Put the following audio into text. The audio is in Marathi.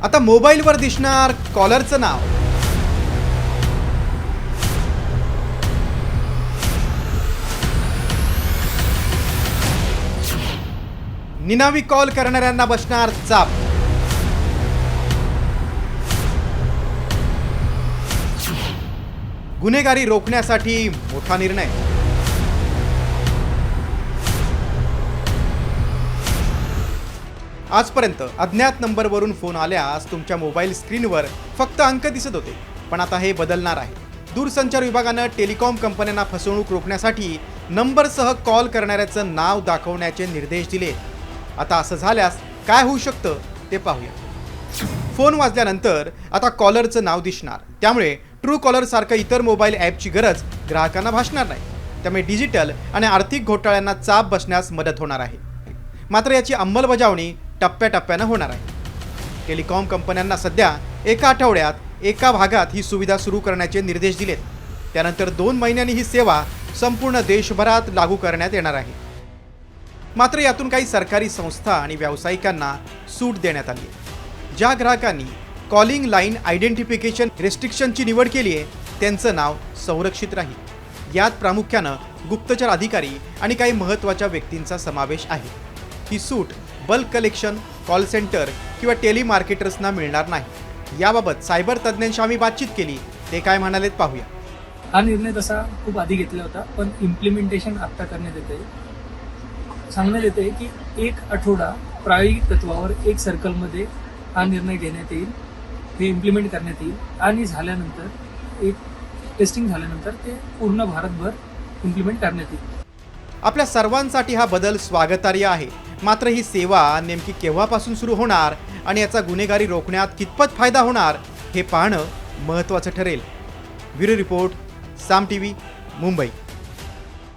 आता मोबाईलवर दिसणार कॉलरचं नाव. निनावी कॉल करणाऱ्यांना बसणार चाप. गुन्हेगारी रोखण्यासाठी मोठा निर्णय. आजपर्यंत अज्ञात नंबरवरून फोन आल्यास तुमच्या मोबाईल स्क्रीनवर फक्त अंक दिसत होते, पण आता हे बदलणार आहे. दूरसंचार विभागानं टेलिकॉम कंपन्यांना फसवणूक रोखण्यासाठी नंबरसह कॉल करणाऱ्याचं नाव दाखवण्याचे निर्देश दिले. आता असं झाल्यास काय होऊ शकतं ते पाहूया. फोन वाजल्यानंतर आता कॉलरचं नाव दिसणार. त्यामुळे ट्रू कॉलर सारखं इतर मोबाईल ॲपची गरज ग्राहकांना भासणार नाही. त्यामुळे डिजिटल आणि आर्थिक घोटाळ्यांना चाप बसण्यास मदत होणार आहे. मात्र याची अंमलबजावणी टप्प्याटप्प्यानं होणार आहे. टेलिकॉम कंपन्यांना सध्या एका आठवड्यात एका भागात ही सुविधा सुरू करण्याचे निर्देश दिलेत. त्यानंतर 2 महिन्यांनी ही सेवा संपूर्ण देशभरात लागू करण्यात येणार आहे. मात्र यातून काही सरकारी संस्था आणि व्यावसायिकांना सूट देण्यात आली आहे. ज्या ग्राहकांनी कॉलिंग लाईन आयडेंटिफिकेशन रेस्ट्रिक्शनची निवड केली आहे त्यांचं नाव संरक्षित राहील. यात प्रामुख्यानं गुप्तचर अधिकारी आणि काही महत्त्वाच्या व्यक्तींचा समावेश आहे. ही सूट बल्क कलेक्शन, कॉल सेंटर किंवा टेलिमार्केटर्सना मिळणार नाही. याबाबत सायबर तज्ज्ञांशी आम्ही बातचीत केली. ते काय म्हणालेत पाहूया. हा निर्णय तसा खूप आधी घेतला होता, पण इम्प्लिमेंटेशन आत्ता करण्यात येते. सांगण्यात येते की 1 आठवडा प्रायोगिक तत्वावर एक सर्कलमध्ये हा निर्णय घेण्यात येईल, हे इम्प्लिमेंट करण्यात येईल आणि झाल्यानंतर एक टेस्टिंग झाल्यानंतर ते पूर्ण भारतभर इम्प्लिमेंट करण्यात येईल. आपल्या सर्वांसाठी हा बदल स्वागतार्ह आहे. मात्र ही सेवा नेमकी केव्हापासून सुरू होणार आणि याचा गुन्हेगारी रोखण्यात कितपत फायदा होणार हे पाहणं महत्त्वाचं ठरेल. ब्युरो रिपोर्ट, साम टीव्ही, मुंबई.